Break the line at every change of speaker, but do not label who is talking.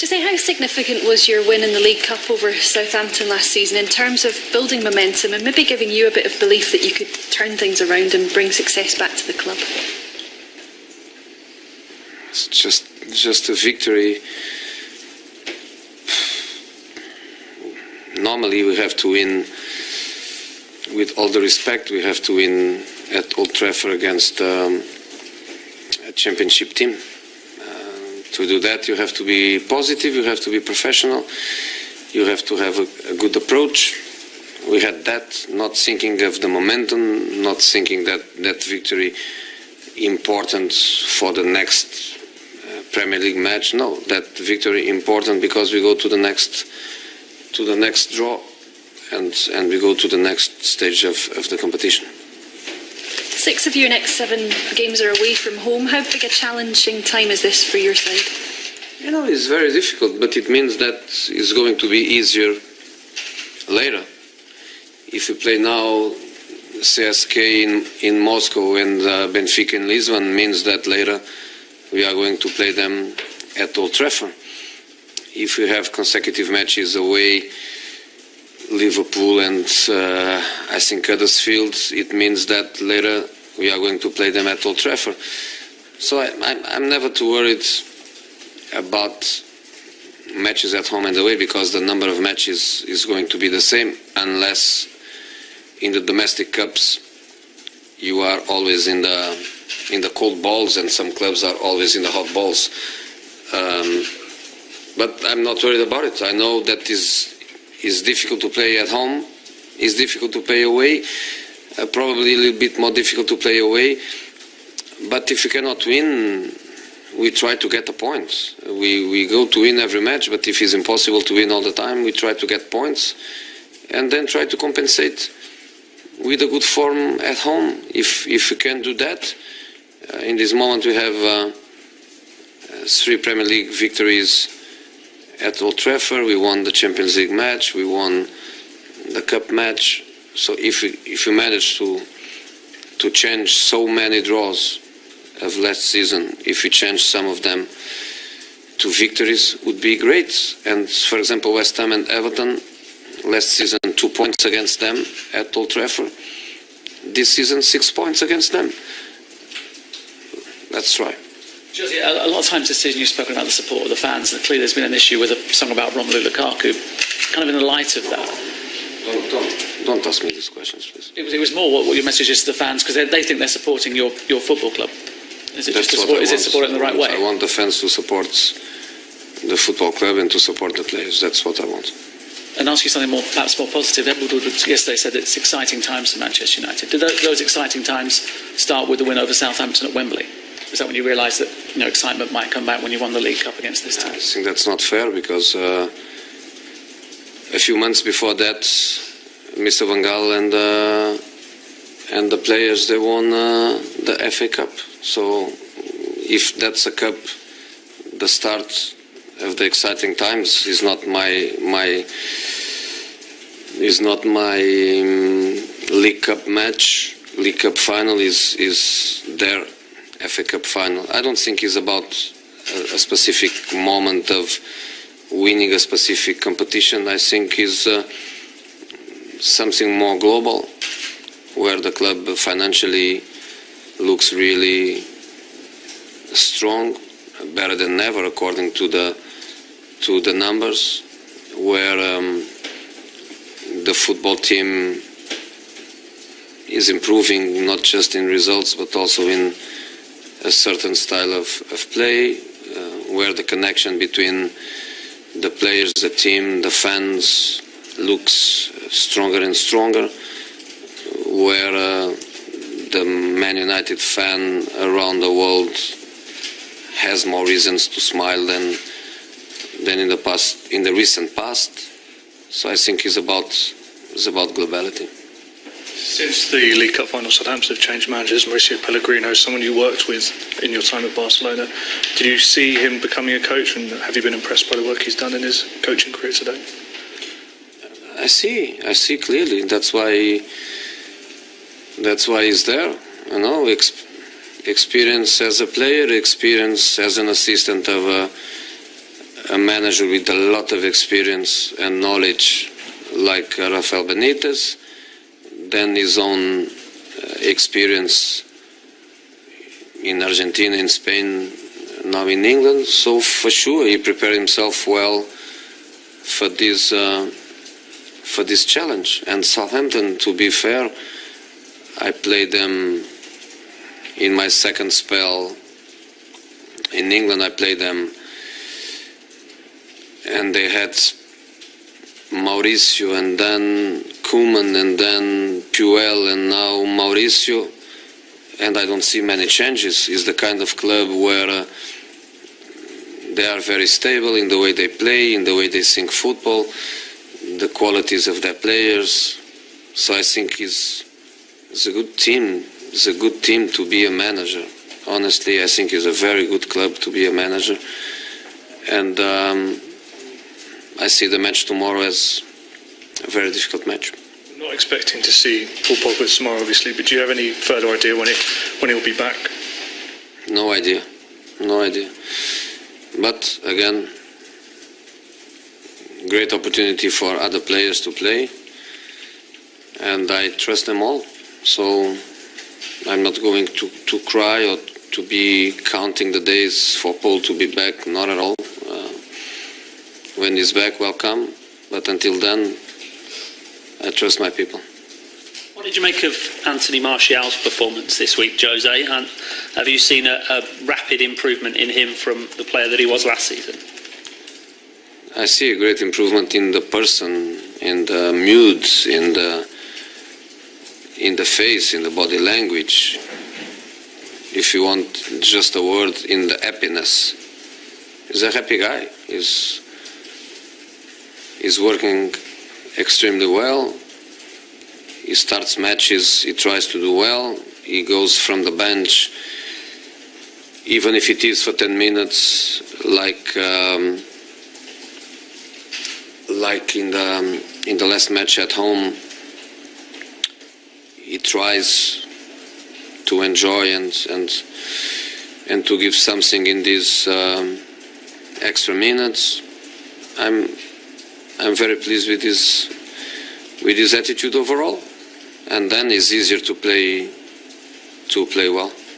Jose, how significant was your win in the League Cup over Southampton last season in terms of building momentum and maybe giving you a bit of belief that you could turn things around and bring success back to the club?
It's just a victory. Normally we have to win, with all the respect, we have to win at Old Trafford against a championship team. To do that, you have to be positive, you have to be professional, you have to have a good approach. We had that, not thinking of the momentum, not thinking that victory important for the next Premier League match. No, that victory important because we go to the next draw and we go to the next stage of the competition.
6 of your next 7 games are away from home. How big a challenging time is this for your side?
You know, it's very difficult, but it means that it's going to be easier later. If we play now CSK in Moscow and Benfica in Lisbon, means that later we are going to play them at Old Trafford. If we have consecutive matches away, Liverpool and I think Huddersfield, it means that later we are going to play them at Old Trafford. So I'm never too worried about matches at home and away because the number of matches is going to be the same, unless in the domestic cups you are always in the cold balls and some clubs are always in the hot balls. But I'm not worried about it. I know that it's difficult to play at home, it's difficult to play away, probably a little bit more difficult to play away. But if we cannot win, we try to get a point. We go to win every match, but if it's impossible to win all the time, we try to get points and then try to compensate with a good form at home. If we can do that, in this moment we have 3 Premier League victories at Old Trafford. We won the Champions League match, we won the Cup match. So if we manage to change so many draws of last season, if we change some of them to victories, would be great. And for example, West Ham and Everton, last season 2 points against them at Old Trafford. This season 6 points against them. Let's try.
Jose, a lot of times this season you've spoken about the support of the fans, and clearly there's been an issue with a song about Romelu Lukaku. Kind of in the light of that.
Don't ask me these questions, please.
It was more what your message is to the fans, because they think they're supporting your football club. Is it supported in the right way?
I want the fans to support the football club and to support the players. That's what I want.
And ask you something perhaps more positive. Edward yesterday said it's exciting times for Manchester United. Did those exciting times start with the win over Southampton at Wembley? Was that when you realised that excitement might come back when you won the League Cup against this team?
I think that's not fair because a few months before that, Mr. Van Gaal and the players, they won the FA Cup. So if that's a cup, the start of the exciting times is not my League Cup match. League Cup final is their FA Cup final. I don't think it's about a specific moment of winning a specific competition. I think it's something more global, where the club financially looks really strong, better than ever according to the numbers, where the football team is improving not just in results but also in a certain style of play, where the connection between the players, the team, the fans looks stronger and stronger, where the Man United fan around the world has more reasons to smile than in the recent past. So I think it's about globality.
Since the League Cup final, Southampton have changed managers. Mauricio Pellegrino, someone you worked with in your time at Barcelona. Did you see him becoming a coach, and have you been impressed by the work he's done in his coaching career today?
I see clearly. That's why he's there. Experience as a player, experience as an assistant of a manager with a lot of experience and knowledge like Rafael Benitez, then his own experience in Argentina, in Spain, now in England. So for sure he prepared himself well for this challenge. And Southampton, to be fair, I played them in my second spell in England. I played them, and they had Mauricio and then Koeman and then Puel and now Mauricio, and I don't see many changes. It's the kind of club where they are very stable in the way they play, in the way they think football, the qualities of their players. So I think it's a good team. It's a good team to be a manager. Honestly, I think it's a very good club to be a manager. And I see the match tomorrow as a very difficult match.
I'm not expecting to see Paul Pogba tomorrow, obviously, but do you have any further idea when he'll be back?
No idea. No idea. But again, great opportunity for other players to play, and I trust them all. So I'm not going to cry or to be counting the days for Paul to be back, not at all. When he's back, welcome. But until then, I trust my people.
What did you make of Anthony Martial's performance this week, Jose? And have you seen a rapid improvement in him from the player that he was last season?
I see a great improvement in the person, in the mood, in the face, in the body language. If you want just a word, in the happiness. He's a happy guy. He's working extremely well. He starts matches, he tries to do well. He goes from the bench, even if it is for 10 minutes, like in the last match at home. He tries to enjoy and to give something in these extra minutes. I'm very pleased with his attitude overall, and then it's easier to play well.